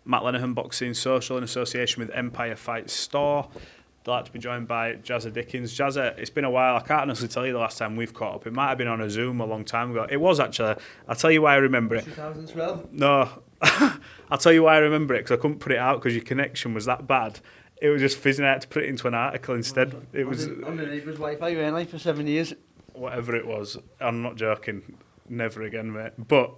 Matt Lenihan Boxing Social in association with Empire Fight Store. Delighted to be joined by Jazza Dickens. Jazza, it's been a while. I can't honestly tell you the last time we've caught up. It might have been on a Zoom a long time ago. It was actually. I'll tell you why I remember it. 2012? No. I'll tell you why I remember it, because I couldn't put it out because your connection was that bad. It was just fizzing out to put it into an article instead. It was on the neighbour's Wi-Fi, weren't I, for 7 years? Whatever it was. I'm not joking. Never again, mate. But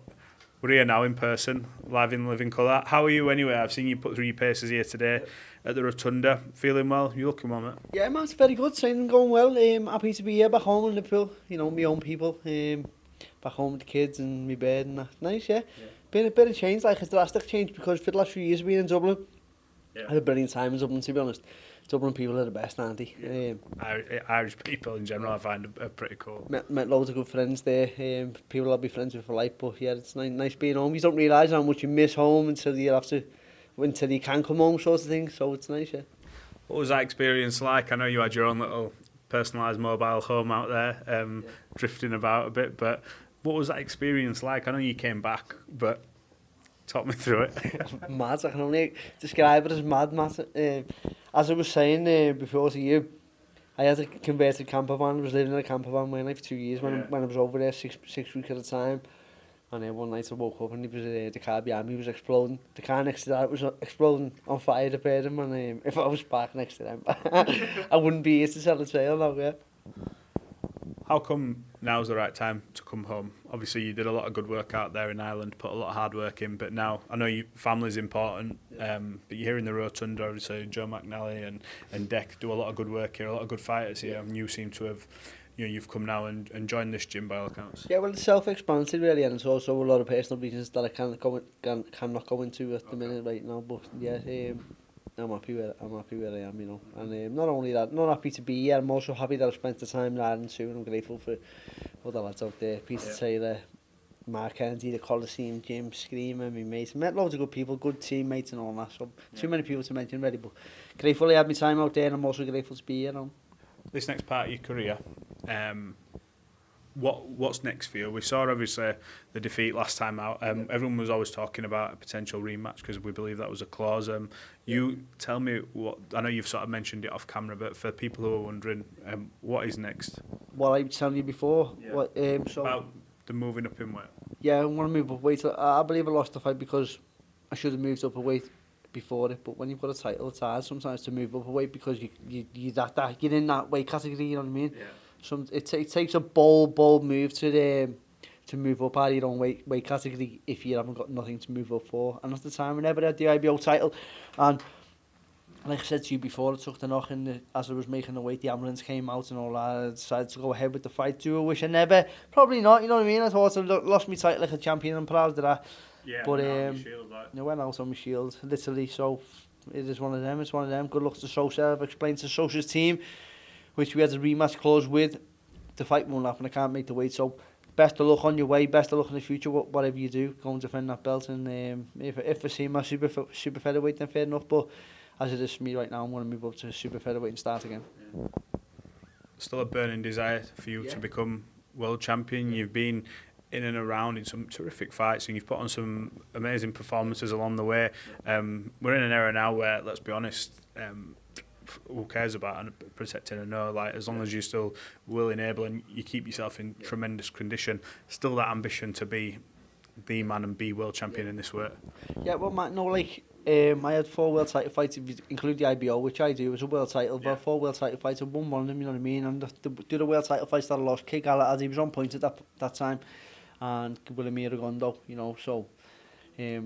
we're here now in person, live in living colour. How are you anyway? I've seen you put through your paces here today at the Rotunda. Feeling well? You looking well, mate? Yeah, man, it's very good. Training going well. Happy to be here back home in Liverpool. You know, my own people. Back home with the kids and my bed and that. Nice, yeah. Been a bit of change, like a drastic change, because for the last few years being in Dublin, I had a brilliant time in Dublin, to be honest. Dublin people are the best, aren't they? Yeah. Irish people in general I find are pretty cool. Met loads of good friends there. People I'll be friends with for life, but yeah, it's nice being home. You don't realise how much you miss home until you can come home, sort of thing, so it's nice, yeah. What was that experience like? I know you had your own little personalised mobile home out there, drifting about a bit, but what was that experience like? I know you came back, but talk me through it. Mad, I can only describe it as mad. As I was saying before to you, I had a converted camper van. I was living in a camper van for 2 years when I was over there, six weeks at a time. And then one night I woke up and the car behind me was exploding. The car next to that was exploding on fire, the pair of them. And if I was parked next to them, I wouldn't be here to tell the tale now, yeah. How come now's the right time to come home? Obviously, you did a lot of good work out there in Ireland, put a lot of hard work in, but now, I know family's important, but you're here in the Rotunda, obviously, Joe McNally and Deck do a lot of good work here, a lot of good fighters here, and you seem to have, you've come now and joined this gym by all accounts. Yeah, well, it's self-explanatory really, and it's also a lot of personal reasons that I cannot go into at the minute right now, but yeah, I'm happy where I am, you know. And not only that, not happy to be here, I'm also happy that I've spent the time in Ireland too, and I'm grateful for all the lads out there, Peter Taylor, Mark Kennedy, the Coliseum Gym, Screamer, my mates. Met loads of good people, good teammates and all that, so too many people to mention already, but grateful I had my time out there, and I'm also grateful to be here now. This next part of your career, what's next for you? We saw obviously the defeat last time out. Everyone was always talking about a potential rematch because we believe that was a clause. You tell me what, I know you've sort of mentioned it off camera, but for people who are wondering, what is next? What I was telling you before, so about the moving up in weight. Yeah, I want to move up weight. I believe I lost the fight because I should have moved up a weight before it, but when you've got a title, it's hard sometimes to move up a weight because you're in that weight category, you know what I mean? Yeah. It takes a bold move to move up out of your own weight category if you haven't got nothing to move up for. And at the time, I never had the IBO title, and like I said to you before, I took the knock as I was making the weight, the ambulance came out and all that. I decided to go ahead with the fight. Do I wish I never? Probably not, you know what I mean? I thought I lost my title like a champion, I'm proud of that. Yeah, but shield, like. I went out on my shield, literally, so it is one of them, it's one of them. Good luck to Sosa. I've explained to Sosa's team, which we had a rematch clause with, the fight won't happen, I can't make the weight, so best of luck on your way, best of luck in the future, whatever you do, go and defend that belt, and if I see my super featherweight, then fair enough, but as it is for me right now, I'm going to move up to super featherweight and start again. Yeah. Still a burning desire for you to become world champion. You've been in and around in some terrific fights, and you've put on some amazing performances along the way. We're in an era now where, let's be honest, who cares about protecting a no? Like, as long as you're still willing, able, and you keep yourself in tremendous condition, still that ambition to be the man and be world champion in this weight. Yeah, well, Matt, no, like, I had 4 world title fights, if you include the IBO, which I do as a world title, but 4 world title fights, I won one of them, you know what I mean? And the world title fights that I lost, Kid Galahad, he was on point at that time, and William Agondo, you know, so the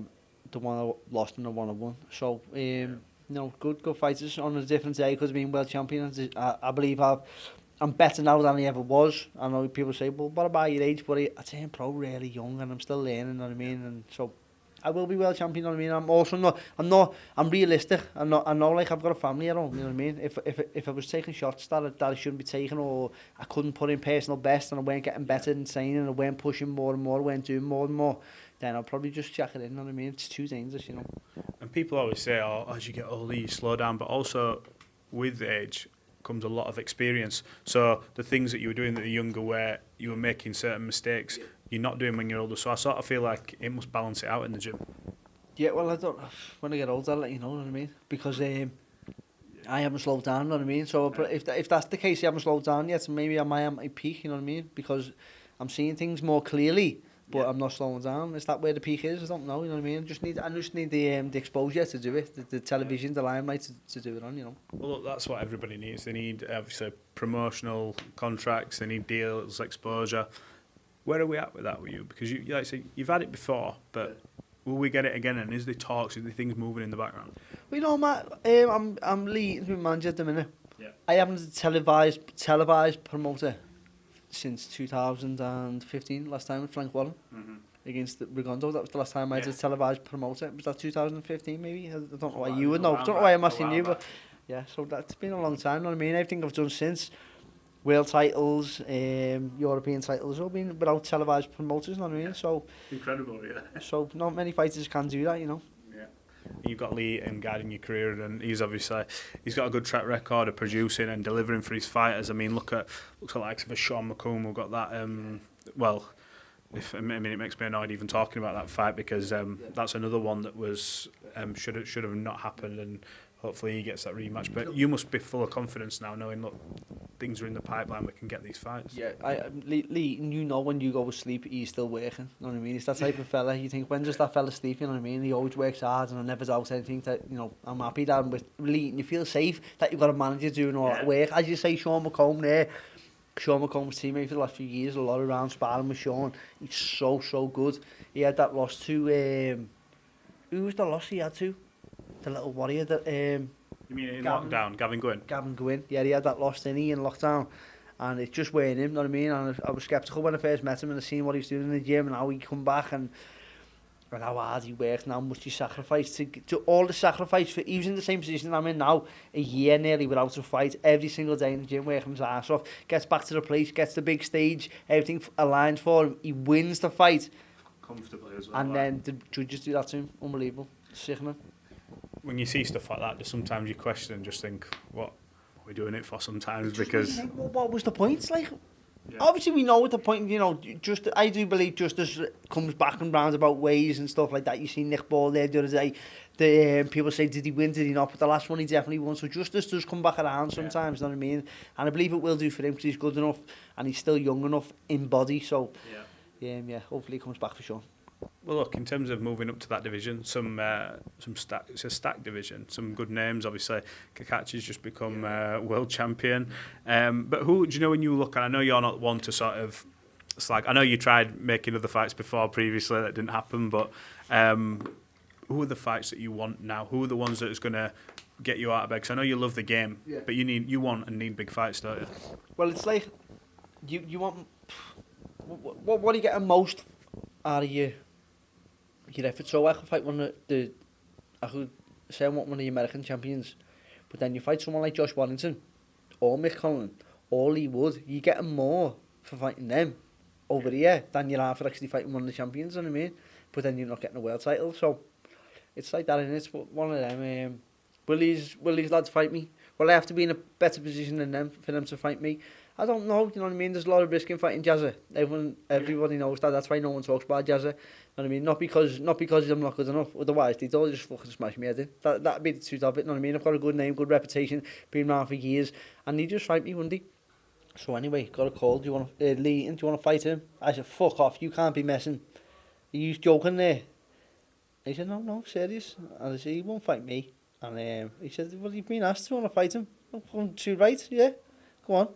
one I lost and the one I won. So, you know, good fighters on a different day, because being world champion, I believe I'm better now than I ever was. I know people say, well, what about your age? But I turned pro really young, and I'm still learning, you know what I mean? And so I will be world champion, you know what I mean? I'm also I'm realistic. I know, like, I've got a family at home, you know what I mean? If I was taking shots that I shouldn't be taking, or I couldn't put in personal best, and I weren't getting better and saying, and I weren't pushing more and more, I weren't doing more and more, then I'll probably just jack it in, you know what I mean? It's too dangerous, you know. And people always say, oh, as you get older, you slow down, but also with age comes a lot of experience. So the things that you were doing at the younger, where you were making certain mistakes, you're not doing when you're older. So I sort of feel like it must balance it out in the gym. Yeah, well, I don't. When I get older, I'll let you know what I mean. Because I haven't slowed down, you know what I mean? So if that's the case, you haven't slowed down yet, so maybe I might at my peak, you know what I mean? Because I'm seeing things more clearly, but I'm not slowing down. Is that where the peak is? I don't know, you know what I mean? I just need the exposure to do it, the television, the limelight to do it on, you know? Well, look, that's what everybody needs. They need, obviously, promotional contracts, they need deals, exposure. Where are we at with that with you? Because, like I say, you've had it before, but will we get it again? And is there talks, is there things moving in the background? Well, you know, Matt, I'm Leigh Wood manager at the minute. Yeah. I haven't televised promoter since 2015, last time with Frank Wallen against Rigondo. That was the last time I had a televised promoter. Was that 2015 maybe? I don't know why you would know. I don't know why I'm asking you, but yeah, so that's been a long time, you know what I mean? Everything I've done since, world titles, European titles, all been without televised promoters, you know what I mean? So incredible, yeah. So not many fighters can do that, you know. Yeah. You've got Leigh guiding your career, and he's got a good track record of producing and delivering for his fighters. I mean, looks like the likes of a Sean McComb who got that. It makes me annoyed even talking about that fight because that's another one that was should have not happened, and hopefully he gets that rematch. But you must be full of confidence now, knowing look, things are in the pipeline. We can get these fights. Yeah, Leigh, you know when you go to sleep, he's still working. You know what I mean? It's that type of fella. You think, when does that fella sleep? You know what I mean? He always works hard, and I never doubt anything. That, you know, I'm happy that I'm with Leigh, and you feel safe that you've got a manager doing all that work. As you say, Sean McComb there. Sean McComb's teammate for the last few years, a lot of rounds sparring with Sean. He's so good. He had that loss to who was the loss he had to? The little warrior that You mean in lockdown, Gavin Gwynn? Gavin Gwynn, yeah, he had that loss, didn't he, in lockdown, and it just weren't him, you know what I mean? And I was sceptical when I first met him and I seen what he was doing in the gym and how he come back and how hard he worked and how much he sacrificed to all the sacrifice for. He was in the same position I'm in now, a year nearly without a fight, every single day in the gym working his ass off, gets back to the place, gets the big stage, everything aligned for him, he wins the fight comfortably as well, and then the judges do that to him. Unbelievable, sickening. When you see stuff like that, sometimes you question and just think, what are we doing it for sometimes? Because what was the point? Like, obviously we know what the point, you know, I do believe justice comes back in roundabout ways and stuff like that. You see Nick Ball there the other day, people say, did he win, did he not? But the last one he definitely won, so justice does come back around sometimes, you know what I mean? And I believe it will do for him because he's good enough and he's still young enough in body, so hopefully he comes back for sure. Well, look, in terms of moving up to that division, it's a stacked division. Some good names, obviously. Kakachi's just become world champion. But who do you know when you look? And I know you're not one to sort of slag. I know you tried making other fights before previously that didn't happen. But who are the fights that you want now? Who are the ones that is going to get you out of bed? Because I know you love the game, but you want and need big fights, don't you? Well, it's like you want. What are you getting most out of your effort? So I could fight I could say I want one of the American champions, but then you fight someone like Josh Warrington or Michael Conlan or Leigh Wood, you're getting more for fighting them over here than you are for actually fighting one of the champions, you know what I mean? But then you're not getting a world title, so it's like that, and it's one of them. Will these lads fight me? Will I have to be in a better position than them for them to fight me? I don't know, you know what I mean? There's a lot of risk in fighting Jazza. Everybody knows that. That's why no one talks about Jazza. You know what I mean? Not because I'm not good enough. Otherwise, they'd all just fucking smash me head in. That'd be the truth of it, you know what I mean? I've got a good name, good reputation, been around for years, and he'd just fight me one day. So anyway, got a call. Do you want Leigh? Do you want to fight him? I said, fuck off. You can't be messing. Are you joking there? He said, no, serious. And I said, he won't fight me. And he said, well, you've been asked to want to fight him. I'm too right, yeah. Go on.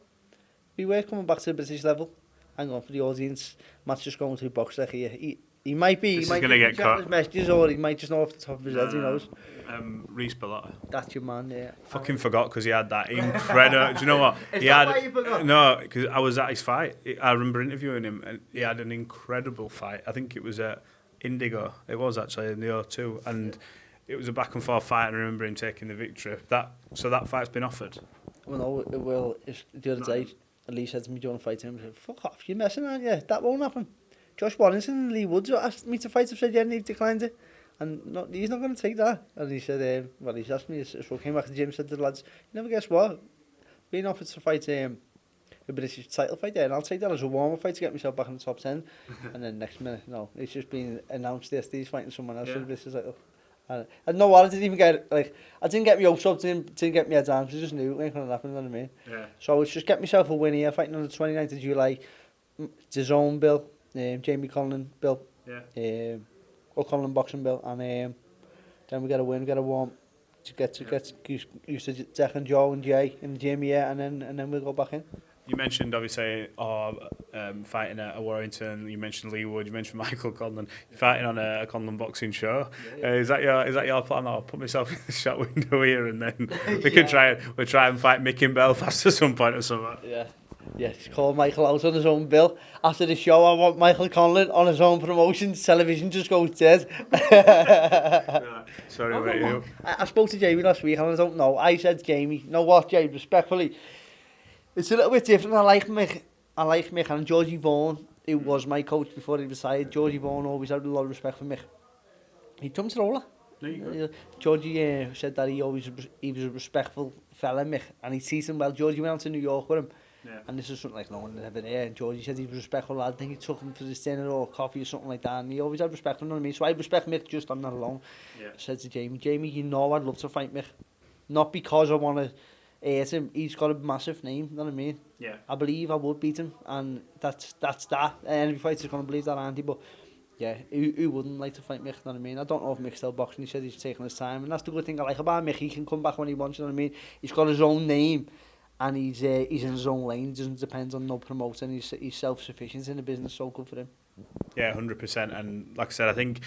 Beware coming back to the British level. Hang on for the audience. Matt's just going through box like here. He might be. He might going to get cut. His messages, or he might just know off the top of his head. Who knows? Reece Bellotta. That's your man, yeah. Fucking forgot because he had that incredible. Do you know what? Is that why you forgot? No, because I was at his fight. I remember interviewing him, and he had an incredible fight. I think it was at Indigo. It was actually in the O2, and it was a back and forth fight. And I remember him taking the victory. So that fight's been offered. Well, no, the other day, Leigh said to me, do you want to fight him? I said, fuck off, you're messing, aren't you? That won't happen. Josh Warrington and Leigh Wood asked me to fight him, said, yeah, and he declined it. And he's not going to take that. And he said, he's asked me, so I came back to the gym, said to the lads, you never guess what? Being offered to fight a British title fight there, and I'll take that as a warm-up fight to get myself back in the top 10. And then next minute, no, it's just been announced yesterday, he's fighting someone else for the British title. I know what, I didn't even get, like, I didn't get my hopes up, didn't get my head down, because I just knew it ain't going to happen, you know what I mean? Yeah. So it's just get myself a win here, fighting on the 29th of July, DAZN Bill, Jamie Conlan Bill, Conlan boxing Bill, and then we get a win, get a warm, to get used to Deck and Joe and Jay in the gym here, and then we'll go back in. You mentioned obviously fighting at a Warrington. You mentioned Leigh Wood. You mentioned Michael Conlan. You're fighting on a Conlan boxing show. Is that your plan? I'll put myself in the shot window here, and then we can try and fight Mick in Belfast at some point or something. Yeah, just call Michael out on his own bill. After the show, I want Michael Conlan on his own promotions. Television just goes dead. Sorry, mate. I spoke to Jamie last week, and I don't know. I said, Jamie, you know what, Jamie, respectfully, it's a little bit different. I like Mick, and Georgie Vaughan, who was my coach before he retired. Georgie Vaughan always had a lot of respect for Mick. He jumped to roller. Georgie said that he was a respectful fella, Mick, and he sees him well. Georgie went out to New York with him. Yeah. And this is something like no one had ever there. And Georgie said he was a respectful lad. I think he took him for his dinner or coffee or something like that. And he always had respect for him, you know what I mean? So I respect Mick just on that alone. Yeah. I said to Jamie, you know I'd love to fight Mick. Not because I want to hurt him. He's got a massive name, you know what I mean? Yeah. I believe I would beat him. And that's that. And every fighter's going to believe that, aren't he? But yeah, who wouldn't like to fight Mick, you know what I mean? I don't know if Mick's still boxing. He said he's taking his time. And that's the good thing I like about Mick. He can come back when he wants, you know what I mean? He's got his own name. And he's in his own lane. He doesn't depend on no promoter. And he's self-sufficient in the business. So good for him. Yeah, 100%. And like I said, I think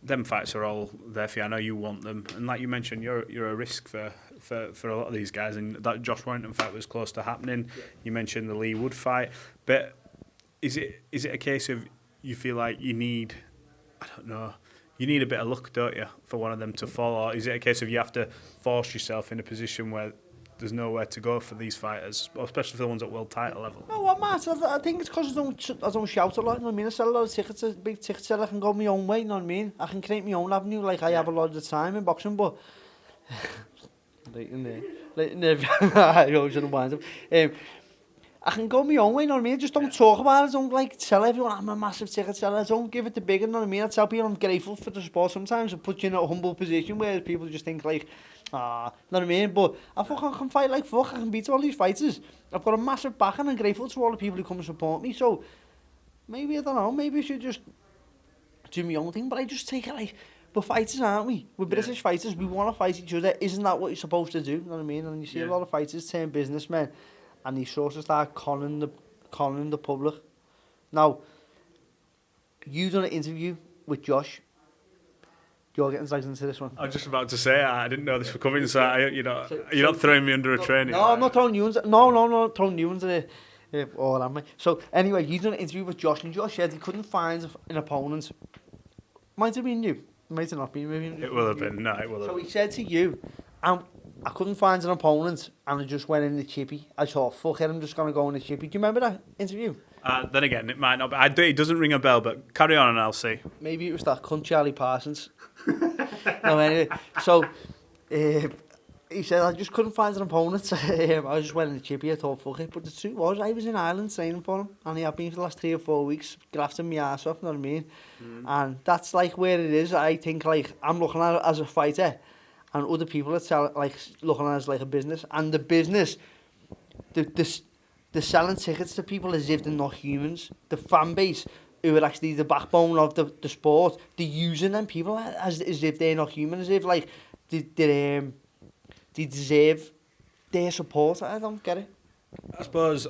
them fights are all there for you. I know you want them. And like you mentioned, you're a risk for a lot of these guys. And that Josh Warrington fight was close to happening. Yeah. You mentioned the Leigh Wood fight. But is it a case of you feel like you need, I don't know, you need a bit of luck, don't you, for one of them to fall? Or is it a case of you have to force yourself in a position where there's nowhere to go for these fighters, especially for the ones at world title level? No, what matters? I think it's because I don't shout a lot, you know what I mean? I sell a lot of tickets, a big ticket seller. I can go my own way, you know what I mean? I can create my own avenue like I have a lot of the time in boxing, but late in there, I always shouldn't wind up. I can go my own way, you know what I mean? I just don't talk about it. I don't like tell everyone I'm a massive ticket seller. I don't give it the big, you know what I mean? I tell people I'm grateful for the support sometimes. I put you in a humble position where people just think like, you know what I mean? But I can fight like fuck. I can beat all these fighters. I've got a massive back and I'm grateful to all the people who come and support me. So maybe, I don't know, maybe I should just do my own thing. But I just take it like, we're fighters, aren't we? We're British fighters. We want to fight each other. Isn't that what you're supposed to do? You know what I mean? And you see a lot of fighters turn businessmen and they sort of start conning the public. Now, you done an interview with Josh. You're getting dragged into this one. I was just about to say, I didn't know this was coming, so you're not throwing me under a train. No, I'm not throwing you under. No, throwing you under the. Or am I? So anyway, you done an interview with Josh, and Josh said he couldn't find an opponent. Might have been you. Might have not been. Maybe it will have been. No, it will have. So he said to you, I couldn't find an opponent, and I just went in the chippy. I thought, fuck it, I'm just gonna go in the chippy. Do you remember that interview? Then again, it might not be. It doesn't ring a bell, but carry on and I'll see. Maybe it was that cunt Charlie Parsons. No, anyway. So, he said, I just couldn't find an opponent. I just went in the chippy, I thought, fuck it. But the truth was, I was in Ireland training for him. And he had been for the last 3 or 4 weeks, grafting my ass off, you know what I mean? And that's like where it is. I think, like, I'm looking at it as a fighter. And other people are looking at it as like a business. And the business, they're selling tickets to people as if they're not humans. The fan base, who are actually the backbone of the sport, they're using them people as if they're not human, as if like they deserve their support. I don't get it. I suppose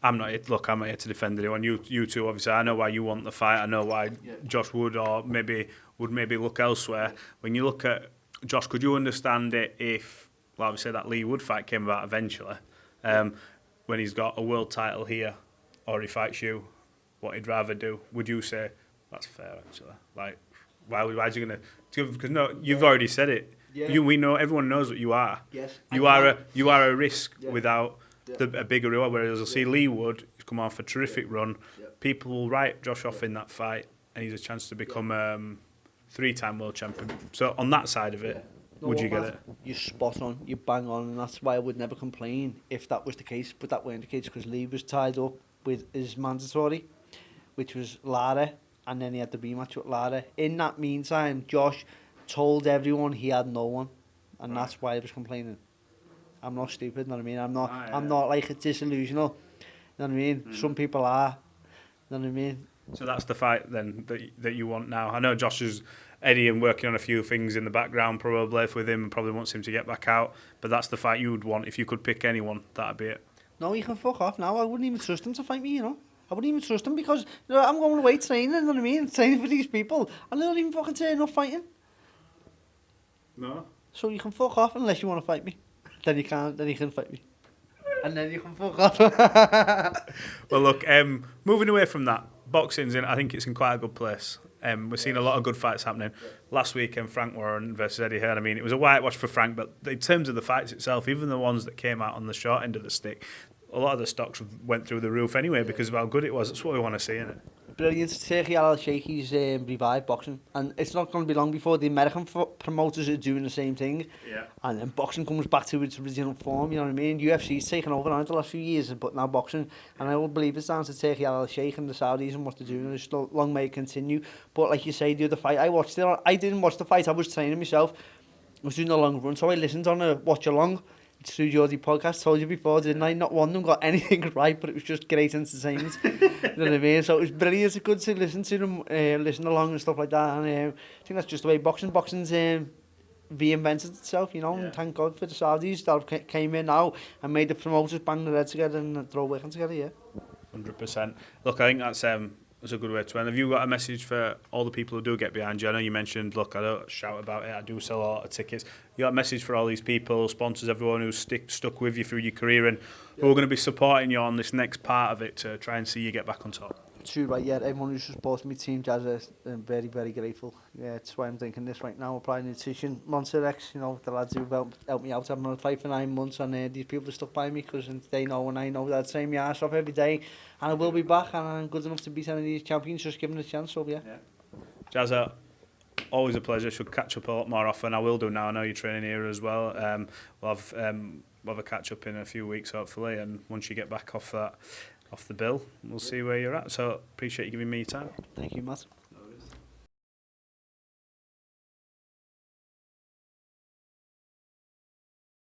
I'm not here to defend anyone. You two, obviously, I know why you want the fight. I know why Josh would maybe look elsewhere. When you look at Josh, could you understand it if, well, obviously that Leigh Wood fight came about eventually, when he's got a world title here, or he fights you, what he'd rather do? Would you say that's fair? Actually, like, why is he gonna? Because no, you've already said it. Yeah. We know, everyone knows what you are. Yes. You are a risk without a bigger reward. Whereas you'll see Leigh Wood come off a terrific run. Yeah. People will write Josh off in that fight, and he's a chance to become 3-time world champion. So on that side of it, would you get it? You're spot on. You bang on, and that's why I would never complain if that was the case. But that weren't the case because Leigh was tied up with his mandatory, which was Lara, and then he had the rematch with Lara. In that meantime, Josh told everyone he had no one, and that's why I was complaining. I'm not stupid, you know what I mean? I'm not like a disillusional, you know what I mean? Some people are, you know what I mean? So that's the fight then that you want now. I know Josh is Eddie and working on a few things in the background probably with him and probably wants him to get back out, but that's the fight you would want if you could pick anyone. That'd be it. No, he can fuck off now. I wouldn't even trust him to fight me, you know. I wouldn't even trust him because you know, I'm going away training, you know what I mean? Training for these people, and they don't even fucking turn up fighting. No. So you can fuck off unless you want to fight me. Then you can't. Then you can fight me. And then you can fuck off. Well, look, moving away from that, boxing's I think it's in quite a good place. We're seeing a lot of good fights happening. Last weekend, Frank Warren versus Eddie Hearn. I mean, it was a whitewash for Frank, but in terms of the fights itself, even the ones that came out on the short end of the stick, a lot of the stocks went through the roof anyway because of how good it was. That's what we want to see, isn't it? Brilliant. Turkey Al-Sheikhi's revived boxing, and it's not going to be long before the American promoters are doing the same thing. Yeah. And then boxing comes back to its original form. You know what I mean? UFC's taken over now the last few years, but now boxing, and I would believe it's down to Turkey Al-Sheikh and the Saudis and what they're doing. It's still long may it continue. But like you say, the other fight, I watched it. I didn't watch the fight. I was training myself. I was doing a long run, so I listened on a watch along. Through Geordie podcast, told you before, didn't I? Not one of them got anything right, but it was just great entertainment. You know what I mean? So it was brilliant. It's good to listen to them, listen along and stuff like that. And I think that's just the way boxing's reinvented itself, you know. Yeah. And thank God for the Saudis that came in now and made the promoters bang their heads together and throw working together. Yeah. 100%. Look, I think that's a good way to end. Have you got a message for all the people who do get behind you? I know you mentioned, look, I don't shout about it, I do sell a lot of tickets. You got a message for all these people, sponsors, everyone who's stuck with you through your career and who are going to be supporting you on this next part of it to try and see you get back on top? True, right, yeah. Everyone who's supported me, Team Jazza, I'm very, very grateful. Yeah, that's why I'm thinking this right now. Applying nutrition, Monster X, you know, the lads who've helped me out. I've been on a fight for 9 months, and these people are stuck by me because they know and I know that I'd train my ass off every day, and I will be back, and I'm good enough to beat any of these champions, just given a chance. So yeah. Jazza, always a pleasure. Should catch up a lot more often. I will do now. I know you're training here as well. We'll have a catch up in a few weeks hopefully, and once you get back off the bill, we'll see where you're at. So appreciate you giving me your time. Thank you, Matt.